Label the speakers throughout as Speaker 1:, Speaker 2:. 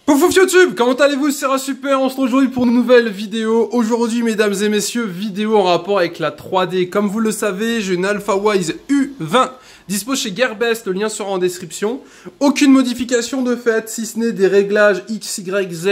Speaker 1: Pouf YouTube, comment allez-vous? C'est super, on se retrouve aujourd'hui pour une nouvelle vidéo. Aujourd'hui, mesdames et messieurs, vidéo en rapport avec la 3D. Comme vous le savez, j'ai une AlphaWise U20 dispo chez Gearbest, le lien sera en description. Aucune modification de fait, si ce n'est des réglages X, Y, Z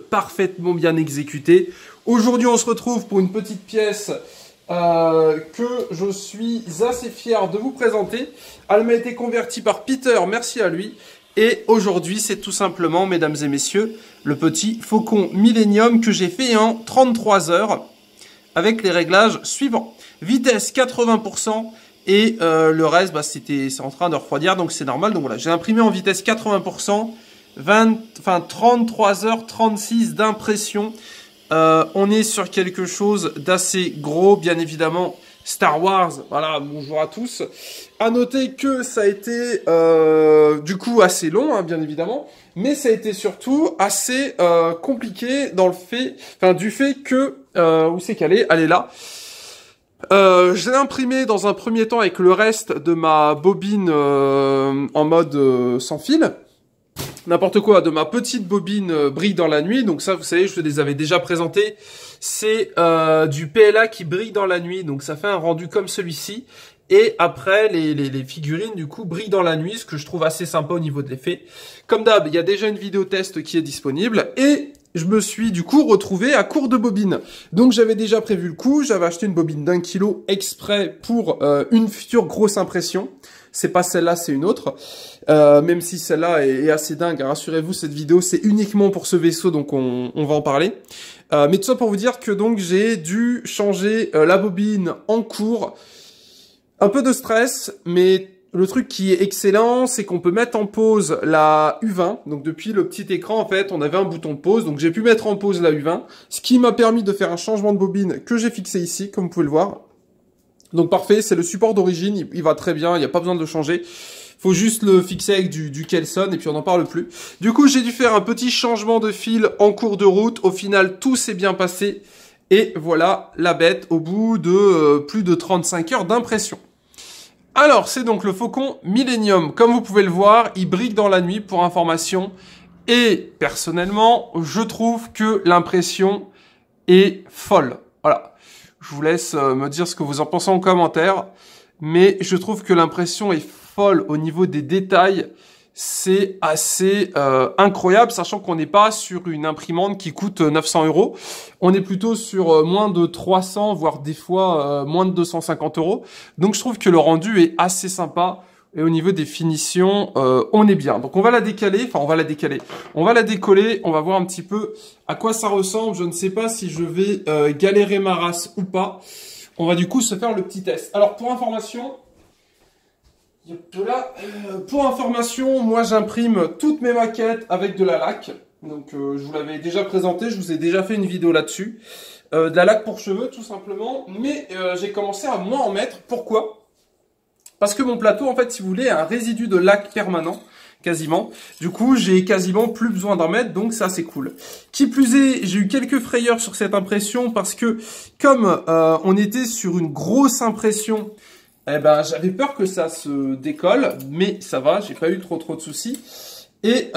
Speaker 1: parfaitement bien exécutés. Aujourd'hui, on se retrouve pour une petite pièce que je suis assez fier de vous présenter. Elle m'a été convertie par Peter, merci à lui. Et aujourd'hui, c'est tout simplement, mesdames et messieurs, le petit Faucon Millennium que j'ai fait en 33 heures avec les réglages suivants. Vitesse 80% et le reste, bah, c'est en train de refroidir, donc c'est normal. Donc voilà, j'ai imprimé en vitesse 80%, 33 heures 36 d'impression. On est sur quelque chose d'assez gros, bien évidemment. Star Wars, voilà, bonjour à tous. À noter que ça a été du coup assez long, hein, bien évidemment, mais ça a été surtout assez compliqué dans le fait, du fait que où c'est qu'elle est? Elle est là. Je l'ai imprimé dans un premier temps avec le reste de ma bobine en mode sans fil. N'importe quoi, de ma petite bobine brille dans la nuit. Donc ça, vous savez, je les avais déjà présentés. C'est du PLA qui brille dans la nuit. Donc ça fait un rendu comme celui-ci. Et après, les figurines, du coup, brillent dans la nuit, ce que je trouve assez sympa au niveau de l'effet. Comme d'hab, il y a déjà une vidéo test qui est disponible. Et je me suis, du coup, retrouvé à court de bobines. Donc j'avais déjà prévu le coup. J'avais acheté une bobine d'1 kg exprès pour une future grosse impression. C'est pas celle-là, c'est une autre. Même si celle-là est assez dingue, rassurez-vous, cette vidéo, c'est uniquement pour ce vaisseau, donc on va en parler. Mais tout ça pour vous dire que donc j'ai dû changer la bobine en cours. Un peu de stress, mais le truc qui est excellent, c'est qu'on peut mettre en pause la U20. Donc depuis le petit écran, en fait, on avait un bouton de pause. Donc j'ai pu mettre en pause la U20, ce qui m'a permis de faire un changement de bobine que j'ai fixé ici, comme vous pouvez le voir. Donc parfait, c'est le support d'origine, il va très bien, il n'y a pas besoin de le changer. Faut juste le fixer avec du Kelson et puis on n'en parle plus. Du coup, j'ai dû faire un petit changement de fil en cours de route. Au final, tout s'est bien passé. Et voilà la bête au bout de plus de 35 heures d'impression. Alors, c'est donc le Faucon Millennium. Comme vous pouvez le voir, il brille dans la nuit pour information. Et personnellement, je trouve que l'impression est folle. Voilà. Je vous laisse me dire ce que vous en pensez en commentaire. Mais je trouve que l'impression est folle au niveau des détails. C'est assez incroyable, sachant qu'on n'est pas sur une imprimante qui coûte 900 €. On est plutôt sur moins de 300, voire des fois moins de 250 €. Donc je trouve que le rendu est assez sympa. Et au niveau des finitions, on est bien. Donc on va la décaler, on va la décoller, on va voir un petit peu à quoi ça ressemble. Je ne sais pas si je vais galérer ma race ou pas. On va du coup se faire le petit test. Alors pour information, moi j'imprime toutes mes maquettes avec de la laque. Donc je vous l'avais déjà présenté, je vous ai déjà fait une vidéo là-dessus. De la laque pour cheveux tout simplement. Mais j'ai commencé à moins en mettre. Pourquoi ? Parce que mon plateau, en fait, si vous voulez, a un résidu de laque permanent, quasiment. Du coup, j'ai quasiment plus besoin d'en mettre, donc ça, c'est cool. Qui plus est, j'ai eu quelques frayeurs sur cette impression parce que, comme on était sur une grosse impression, eh ben, j'avais peur que ça se décolle, mais ça va, j'ai pas eu trop de soucis. Et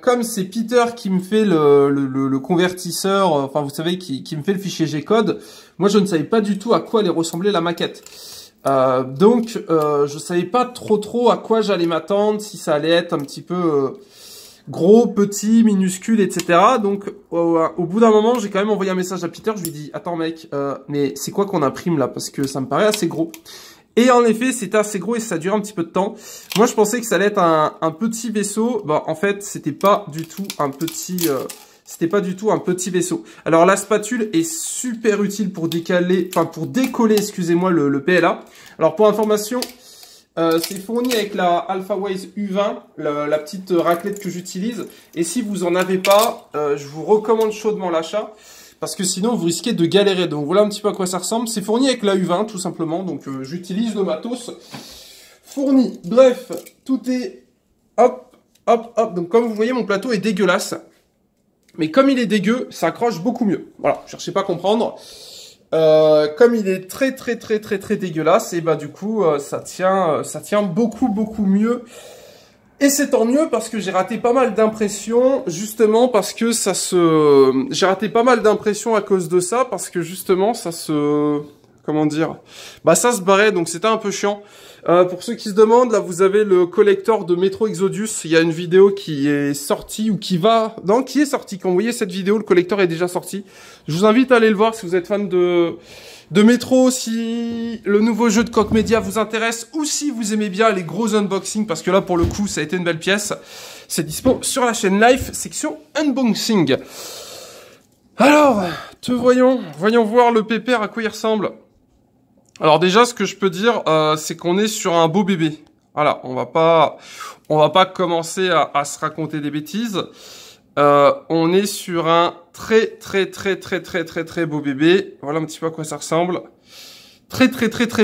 Speaker 1: comme c'est Peter qui me fait le convertisseur, enfin, vous savez, qui me fait le fichier G-code, moi, je ne savais pas du tout à quoi allait ressembler la maquette. Donc je savais pas trop à quoi j'allais m'attendre, si ça allait être un petit peu gros, petit, minuscule, etc. Donc au bout d'un moment, j'ai quand même envoyé un message à Peter, je lui ai dit « Attends mec, mais c'est quoi qu'on imprime là? Parce que ça me paraît assez gros. » Et en effet, c'était assez gros et ça a duré un petit peu de temps. Moi, je pensais que ça allait être un petit vaisseau. Bah, en fait, c'était pas du tout un petit... C'était pas du tout un petit vaisseau. Alors la spatule est super utile pour décoller, excusez-moi, le PLA. Alors pour information, c'est fourni avec la AlphaWise U20, la petite raclette que j'utilise. Et si vous en avez pas, je vous recommande chaudement l'achat. Parce que sinon vous risquez de galérer. Donc voilà un petit peu à quoi ça ressemble. C'est fourni avec la U20 tout simplement. Donc j'utilise le matos fourni. Bref, tout est hop. Donc comme vous voyez, mon plateau est dégueulasse. Mais comme il est dégueu, ça accroche beaucoup mieux. Voilà, cherchez pas à comprendre. Comme il est très dégueulasse, et bah du coup, ça tient beaucoup mieux Et c'est tant mieux parce que j'ai raté pas mal d'impressions, justement parce que j'ai raté pas mal d'impressions à cause de ça, parce que justement comment dire, bah ça se barrait, donc c'était un peu chiant. Pour ceux qui se demandent, là vous avez le collector de Metro Exodus, il y a une vidéo qui est sortie, ou qui est sortie, quand vous voyez cette vidéo, le collector est déjà sorti. Je vous invite à aller le voir si vous êtes fan de Metro, si le nouveau jeu de Koch Media vous intéresse, ou si vous aimez bien les gros unboxings, parce que là pour le coup ça a été une belle pièce. C'est dispo sur la chaîne Live, section unboxing. Alors, voyons voir le pépère à quoi il ressemble. Alors déjà, ce que je peux dire, c'est qu'on est sur un beau bébé. Voilà, on va pas commencer à se raconter des bêtises. On est sur un très beau bébé. Voilà un petit peu à quoi ça ressemble. Très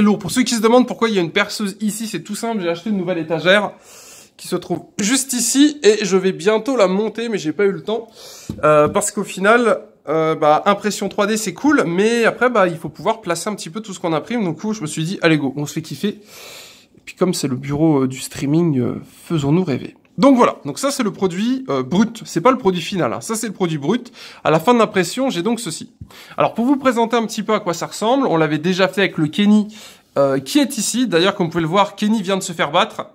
Speaker 1: lourd. Pour ceux qui se demandent pourquoi il y a une perceuse ici, c'est tout simple. J'ai acheté une nouvelle étagère qui se trouve juste ici et je vais bientôt la monter, mais j'ai pas eu le temps parce qu'au final, impression 3D c'est cool, mais après il faut pouvoir placer un petit peu tout ce qu'on imprime. Donc je me suis dit allez go, on se fait kiffer. Et puis comme c'est le bureau du streaming, faisons-nous rêver. Donc voilà, donc ça c'est le produit brut, c'est pas le produit final, hein. Ça c'est le produit brut. À la fin de l'impression, j'ai donc ceci. Alors pour vous présenter un petit peu à quoi ça ressemble, on l'avait déjà fait avec le Kenny qui est ici. D'ailleurs comme vous pouvez le voir, Kenny vient de se faire battre.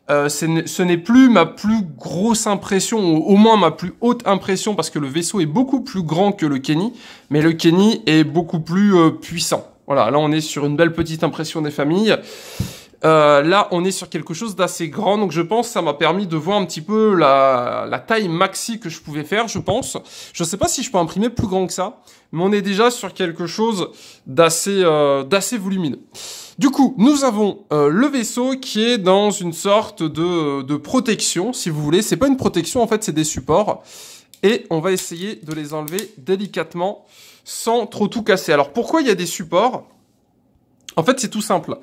Speaker 1: Ce n'est plus ma plus grosse impression, ou au moins ma plus haute impression, parce que le vaisseau est beaucoup plus grand que le Kenny, mais le Kenny est beaucoup plus puissant. Voilà, là on est sur une belle petite impression des familles. Là on est sur quelque chose d'assez grand, donc je pense que ça m'a permis de voir un petit peu la taille maxi que je pouvais faire, je pense. Je sais pas si je peux imprimer plus grand que ça, mais on est déjà sur quelque chose d'assez volumineux. Du coup, nous avons le vaisseau qui est dans une sorte de protection, si vous voulez. C'est pas une protection, en fait, c'est des supports. Et on va essayer de les enlever délicatement, sans trop tout casser. Alors, pourquoi il y a des supports? En fait, c'est tout simple.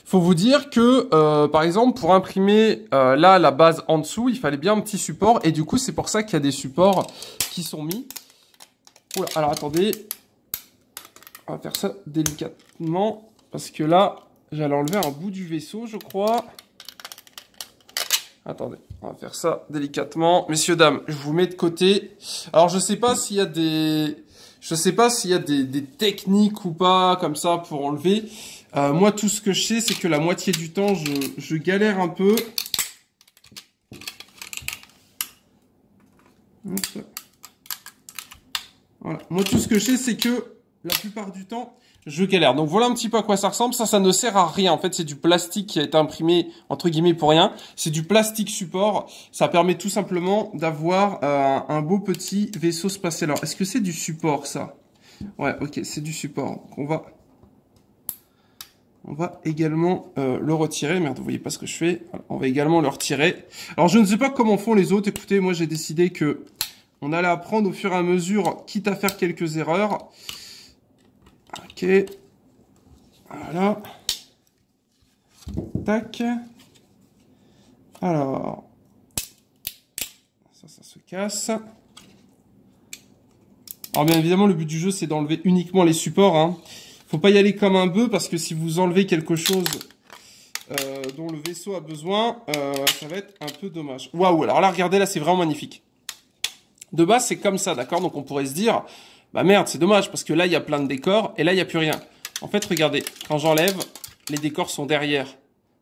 Speaker 1: Faut vous dire que, par exemple, pour imprimer là, la base en dessous, il fallait bien un petit support. Et du coup, c'est pour ça qu'il y a des supports qui sont mis. Oula, alors attendez. On va faire ça délicatement. Parce que là, j'allais enlever un bout du vaisseau, je crois. Attendez, on va faire ça délicatement. Messieurs, dames, je vous mets de côté. Alors, je sais pas s'il y a des techniques ou pas, comme ça, pour enlever. Moi, tout ce que je sais, c'est que la moitié du temps, je galère un peu. Voilà. Moi, tout ce que je sais, c'est que la plupart du temps, je galère. Donc voilà un petit peu à quoi ça ressemble. Ça ne sert à rien. En fait, c'est du plastique qui a été imprimé, entre guillemets, pour rien. C'est du plastique support. Ça permet tout simplement d'avoir un beau petit vaisseau spatial. Alors, est-ce que c'est du support, ça? Ouais, ok, c'est du support. Donc on va également le retirer. Merde, vous voyez pas ce que je fais. Voilà, on va également le retirer. Alors, je ne sais pas comment font les autres. Écoutez, moi, j'ai décidé que on allait apprendre au fur et à mesure, quitte à faire quelques erreurs. Ok, voilà, tac, alors, ça se casse. Alors bien évidemment, le but du jeu, c'est d'enlever uniquement les supports, hein. Faut pas y aller comme un bœuf, parce que si vous enlevez quelque chose dont le vaisseau a besoin, ça va être un peu dommage. Waouh, alors là, regardez, là, c'est vraiment magnifique. De base, c'est comme ça, d'accord? Donc on pourrait se dire, bah merde, c'est dommage, parce que là, il y a plein de décors, et là, il n'y a plus rien. En fait, regardez, quand j'enlève, les décors sont derrière.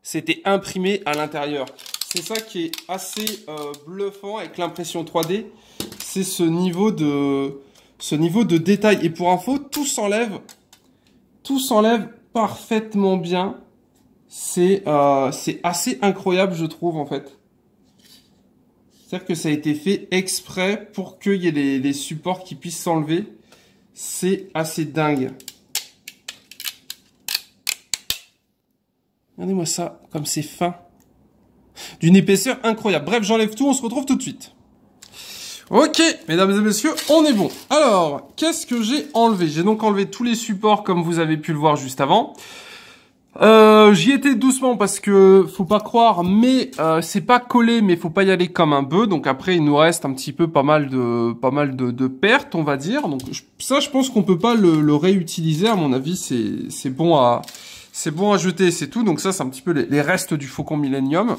Speaker 1: C'était imprimé à l'intérieur. C'est ça qui est assez bluffant avec l'impression 3D. C'est ce niveau de détail. Et pour info, tout s'enlève parfaitement bien. C'est assez incroyable, je trouve, en fait. C'est-à-dire que ça a été fait exprès pour qu'il y ait les supports qui puissent s'enlever. C'est assez dingue. Regardez-moi ça, comme c'est fin. D'une épaisseur incroyable. Bref, j'enlève tout, on se retrouve tout de suite. Ok, mesdames et messieurs, on est bon. Alors, qu'est-ce que j'ai enlevé? J'ai donc enlevé tous les supports comme vous avez pu le voir juste avant. J'y étais doucement parce que faut pas croire, mais c'est pas collé, mais faut pas y aller comme un bœuf. Donc après, il nous reste un petit peu pas mal de pertes, on va dire. Donc ça, je pense qu'on peut pas le réutiliser. À mon avis, c'est bon à jeter, c'est tout. Donc ça, c'est un petit peu les restes du Faucon Millenium.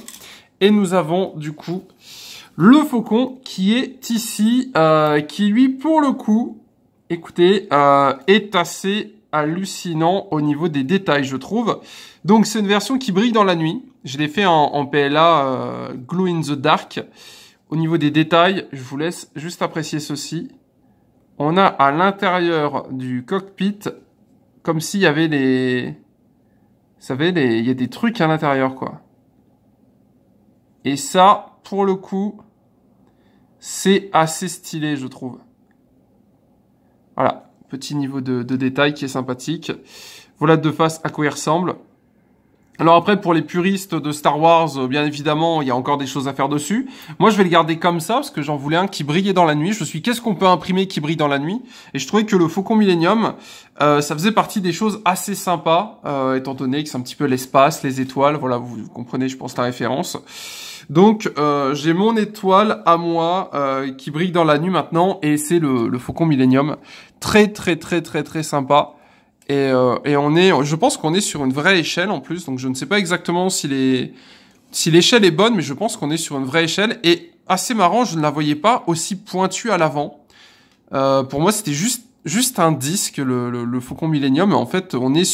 Speaker 1: Et nous avons du coup le faucon qui est ici, qui lui pour le coup, écoutez, est assez hallucinant au niveau des détails, je trouve. Donc c'est une version qui brille dans la nuit. Je l'ai fait en PLA Glow in the Dark. Au niveau des détails, je vous laisse juste apprécier ceci. On a à l'intérieur du cockpit, comme s'il y avait les... Vous savez, il y a des trucs à l'intérieur, quoi. Et ça, pour le coup, c'est assez stylé, je trouve. Voilà, petit niveau de détail qui est sympathique. Voilà de face à quoi il ressemble. Alors après, pour les puristes de Star Wars, bien évidemment, il y a encore des choses à faire dessus. Moi, je vais le garder comme ça, parce que j'en voulais un qui brillait dans la nuit. Je suis, qu'est-ce qu'on peut imprimer qui brille dans la nuit? Et je trouvais que le Faucon Millenium, ça faisait partie des choses assez sympas, étant donné que c'est un petit peu l'espace, les étoiles, voilà, vous comprenez, je pense, la référence. Donc, j'ai mon étoile à moi, qui brille dans la nuit maintenant, et c'est le Faucon Millenium. Très sympa. Et je pense qu'on est sur une vraie échelle en plus, donc je ne sais pas exactement si l'échelle est bonne, mais je pense qu'on est sur une vraie échelle. Et assez marrant, je ne la voyais pas aussi pointue à l'avant. Pour moi, c'était juste un disque, le Faucon Millenium, mais en fait, on est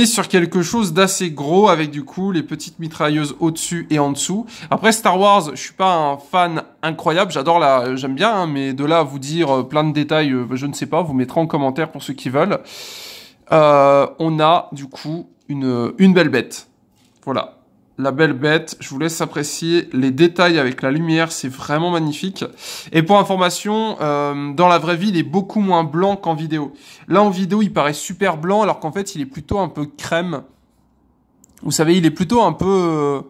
Speaker 1: sur quelque chose d'assez gros avec du coup les petites mitrailleuses au-dessus et en dessous. Après Star Wars, je suis pas un fan incroyable, j'aime bien, hein, mais de là à vous dire plein de détails, je ne sais pas, vous mettrez en commentaire pour ceux qui veulent. On a du coup une belle bête. Voilà. La belle bête, je vous laisse apprécier les détails avec la lumière, c'est vraiment magnifique. Et pour information, dans la vraie vie, il est beaucoup moins blanc qu'en vidéo. Là, en vidéo, il paraît super blanc, alors qu'en fait, il est plutôt un peu crème. Vous savez, il est plutôt un peu...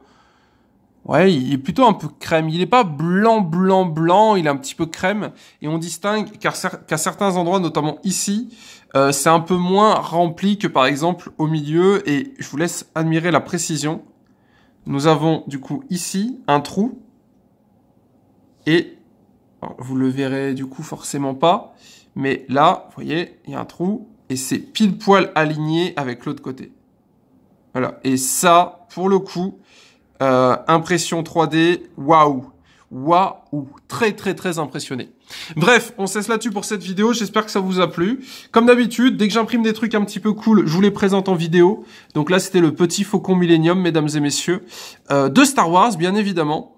Speaker 1: Ouais, il est plutôt un peu crème. Il n'est pas blanc, il est un petit peu crème. Et on distingue qu'à certains endroits, notamment ici, c'est un peu moins rempli que par exemple au milieu. Et je vous laisse admirer la précision. Nous avons du coup ici un trou et alors, vous le verrez du coup forcément pas, mais là, vous voyez, il y a un trou et c'est pile poil aligné avec l'autre côté. Voilà, et ça, pour le coup, impression 3D, waouh, très impressionné. Bref, on se laisse là-dessus pour cette vidéo, j'espère que ça vous a plu. Comme d'habitude, dès que j'imprime des trucs un petit peu cool, je vous les présente en vidéo. Donc là, c'était le petit Faucon Millenium, mesdames et messieurs, de Star Wars, bien évidemment.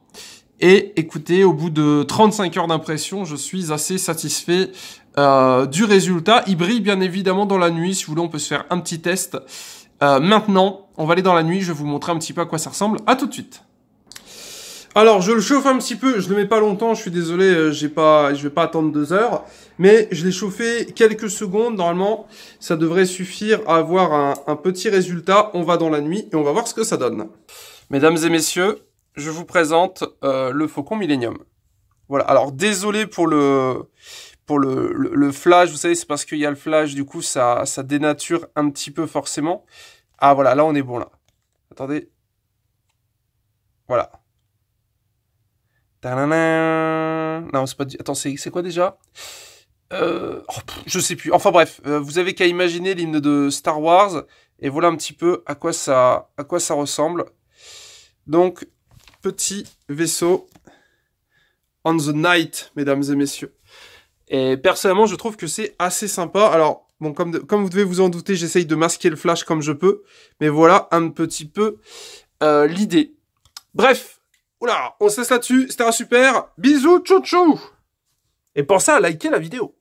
Speaker 1: Et écoutez, au bout de 35 heures d'impression, je suis assez satisfait du résultat. Il brille bien évidemment dans la nuit, si vous voulez, on peut se faire un petit test. Maintenant, on va aller dans la nuit, je vais vous montrer un petit peu à quoi ça ressemble. À tout de suite. Alors, je le chauffe un petit peu, je le mets pas longtemps, je suis désolé, je vais pas attendre 2 heures, mais je l'ai chauffé quelques secondes, normalement, ça devrait suffire à avoir un petit résultat. On va dans la nuit et on va voir ce que ça donne. Mesdames et messieurs, je vous présente le Faucon Millenium. Voilà, alors désolé pour le flash, vous savez, c'est parce qu'il y a le flash, du coup, ça dénature un petit peu forcément. Ah voilà, là on est bon là. Attendez. Voilà. Non, c'est pas... Attends, c'est quoi déjà je sais plus. Enfin bref, vous avez qu'à imaginer l'hymne de Star Wars. Et voilà un petit peu à quoi ça ressemble. Donc, petit vaisseau on the night, mesdames et messieurs. Et personnellement, je trouve que c'est assez sympa. Alors, bon, comme vous devez vous en douter, j'essaye de masquer le flash comme je peux. Mais voilà un petit peu l'idée. Bref. Oula, on se laisse là-dessus, c'était un super. Bisous, tchou tchou. Et pensez à liker la vidéo.